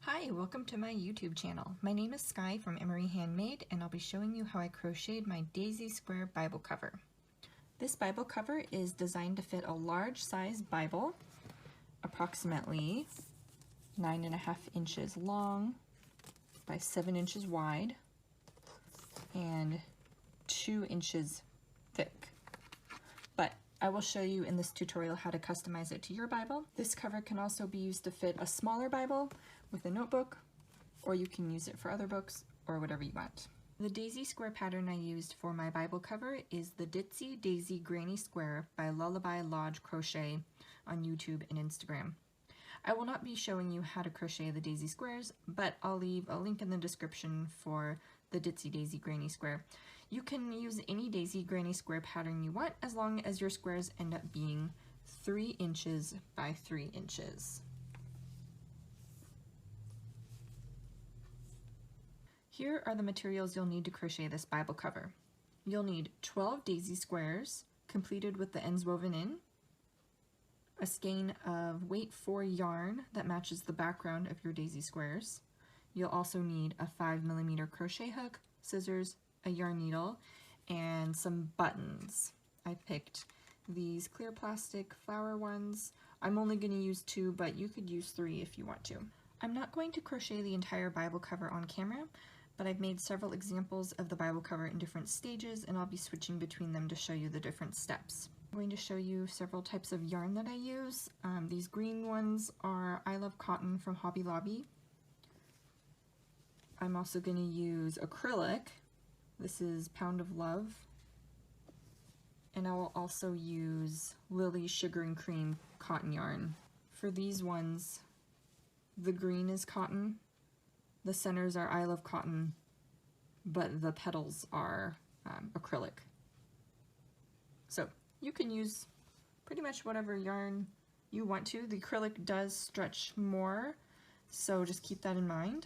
Hi, welcome to my YouTube channel. My name is Sky from Emery Handmade, and I'll be showing you how I crocheted my Daisy Square Bible cover. This Bible cover is designed to fit a large size Bible, approximately 9.5 inches long by 7 inches wide and 2 inches thick. But I will show you in this tutorial how to customize it to your Bible. This cover can also be used to fit a smaller Bible with a notebook, or you can use it for other books or whatever you want. The Daisy Square pattern I used for my Bible cover is the Ditzy Daisy Granny Square by Lullaby Lodge Crochet on YouTube and Instagram. I will not be showing you how to crochet the daisy squares, but I'll leave a link in the description for the Ditzy Daisy Granny Square. You can use any daisy granny square pattern you want as long as your squares end up being 3 inches by 3 inches. Here are the materials you'll need to crochet this Bible cover. You'll need 12 daisy squares completed with the ends woven in, a skein of weight 4 yarn that matches the background of your daisy squares. You'll also need a 5mm crochet hook, scissors, a yarn needle, and some buttons. I picked these clear plastic flower ones. I'm only going to use 2, but you could use 3 if you want to. I'm not going to crochet the entire Bible cover on camera, but I've made several examples of the Bible cover in different stages, and I'll be switching between them to show you the different steps. I'm going to show you several types of yarn that I use. These green ones are I Love Cotton from Hobby Lobby. I'm also going to use acrylic. This is Pound of Love. And I will also use Lily Sugar and Cream cotton yarn. For these ones, the green is cotton. The centers are I Love Cotton, but the petals are acrylic. So you can use pretty much whatever yarn you want to. The acrylic does stretch more, so just keep that in mind.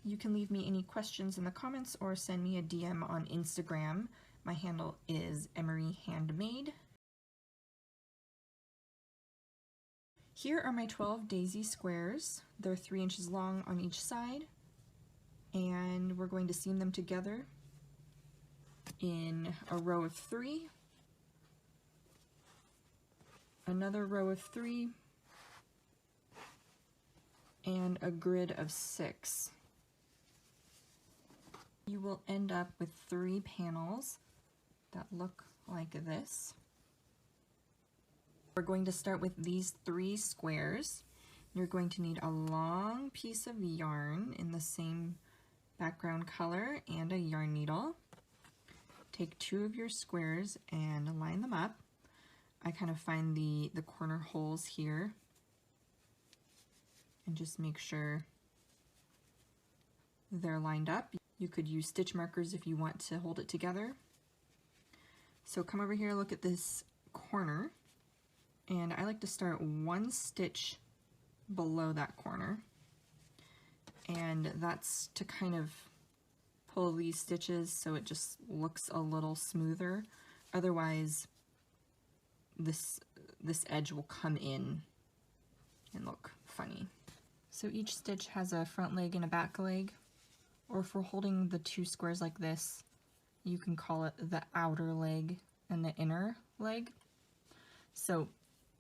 You can leave me any questions in the comments or send me a DM on Instagram. My handle is Emery Handmade. Here are my 12 daisy squares. They're 3 inches long on each side, and we're going to seam them together in a row of 3, another row of 3, and a grid of 6. You will end up with 3 panels that look like this. We're going to start with these 3 squares. You're going to need a long piece of yarn in the same background color and a yarn needle. Take 2 of your squares and line them up. I kind of find the corner holes here and just make sure they're lined up. You could use stitch markers if you want to hold it together. So come over here, look at this corner, and I like to start 1 stitch below that corner. And that's to kind of pull these stitches so it just looks a little smoother. Otherwise, this edge will come in and look funny. So each stitch has a front leg and a back leg, or if we're holding the 2 squares like this, you can call it the outer leg and the inner leg. So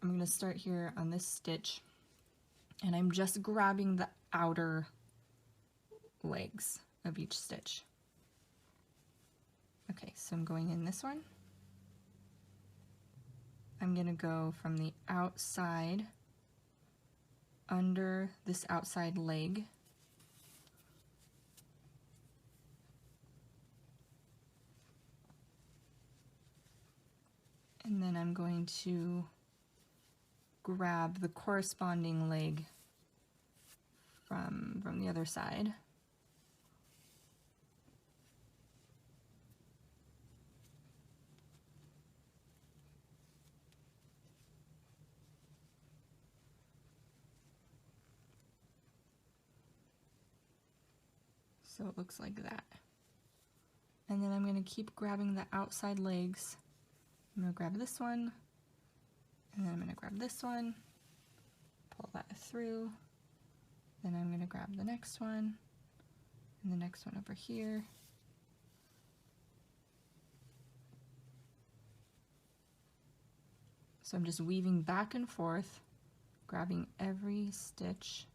I'm going to start here on this stitch, and I'm just grabbing the outer legs of each stitch. Okay, so I'm going in this one. I'm going to go from the outside under this outside leg, and then I'm going to grab the corresponding leg from the other side. So it looks like that. And then I'm going to keep grabbing the outside legs. I'm going to grab this one, and then I'm going to grab this one, pull that through, Then I'm going to grab the next one and the next one over here. So I'm just weaving back and forth, grabbing every stitch.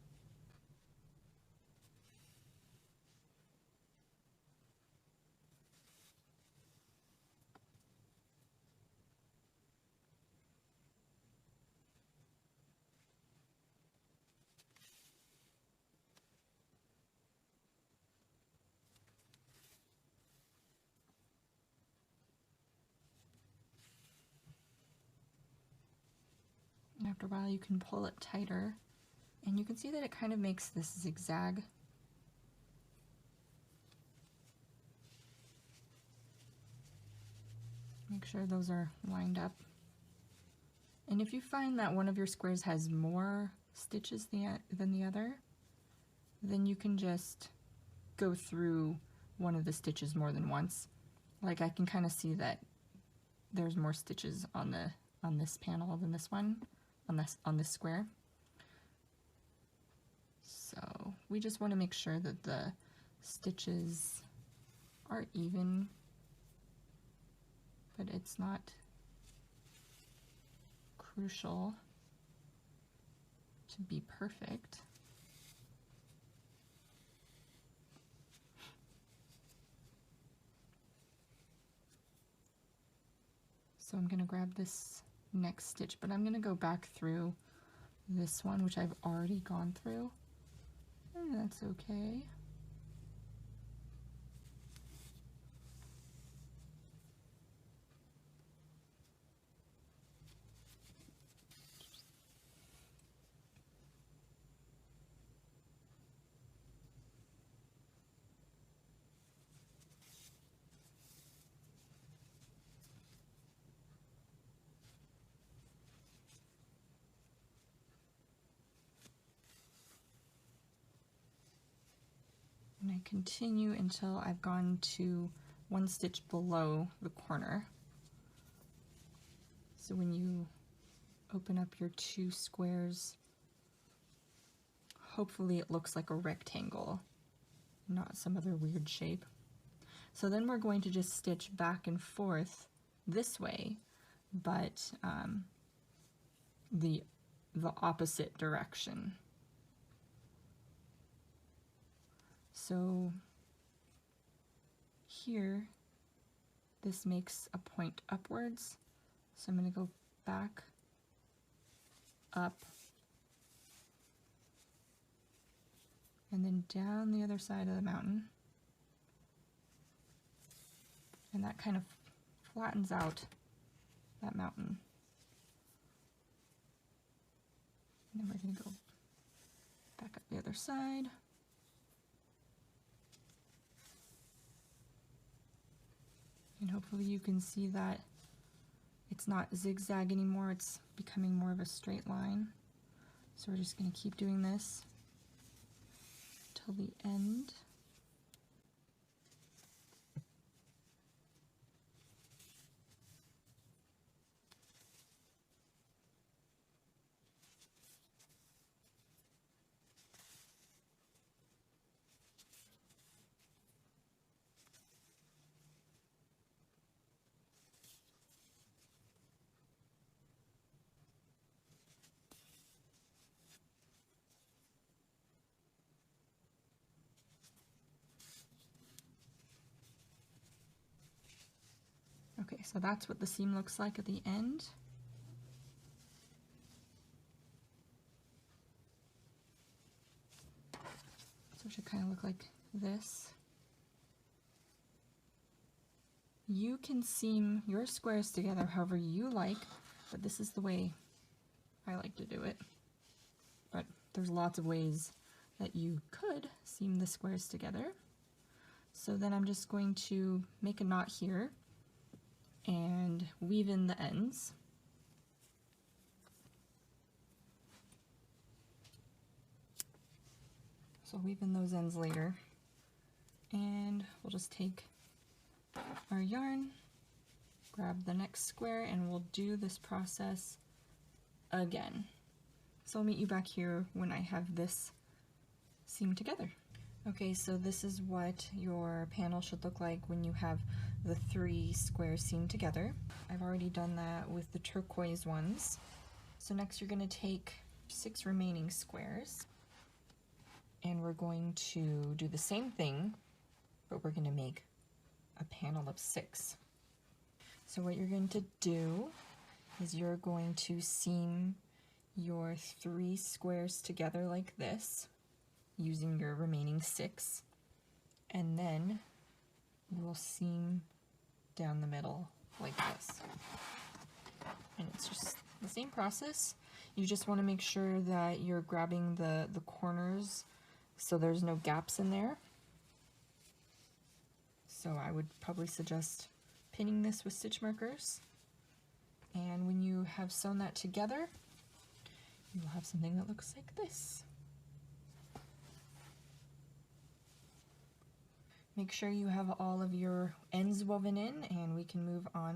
And after a while you can pull it tighter, and you can see that it kind of makes this zigzag. Make sure those are lined up. And if you find that one of your squares has more stitches than the other, then you can just go through one of the stitches more than once. Like I can kind of see that there's more stitches on this panel than this one, on this square. So we just want to make sure that the stitches are even, but it's not crucial to be perfect. So I'm going to grab this next stitch, but I'm going to go back through this one, which I've already gone through, and that's okay. And I continue until I've gone to one stitch below the corner. So when you open up your two squares, hopefully it looks like a rectangle, not some other weird shape. So then we're going to just stitch back and forth this way, but the opposite direction. So here, this makes a point upwards. So I'm going to go back, up, and then down the other side of the mountain. And that kind of flattens out that mountain. And then we're going to go back up the other side. And hopefully you can see that it's not zigzag anymore, it's becoming more of a straight line. So we're just going to keep doing this till the end. Okay, so that's what the seam looks like at the end. So it should kind of look like this. You can seam your squares together however you like, but this is the way I like to do it. But there's lots of ways that you could seam the squares together. So then I'm just going to make a knot here and weave in the ends. So I'll weave in those ends later. And we'll just take our yarn, grab the next square, and we'll do this process again. So I'll meet you back here when I have this seam together. Okay, so this is what your panel should look like when you have the 3 squares seamed together. I've already done that with the turquoise ones. So next you're going to take 6 remaining squares and we're going to do the same thing, but we're going to make a panel of 6. So what you're going to do is you're going to seam your 3 squares together like this, using your remaining 6, and then you will seam down the middle like this. And it's just the same process. You just want to make sure that you're grabbing the corners so there's no gaps in there. So I would probably suggest pinning this with stitch markers. And when you have sewn that together, you will have something that looks like this. Make sure you have all of your ends woven in, and we can move on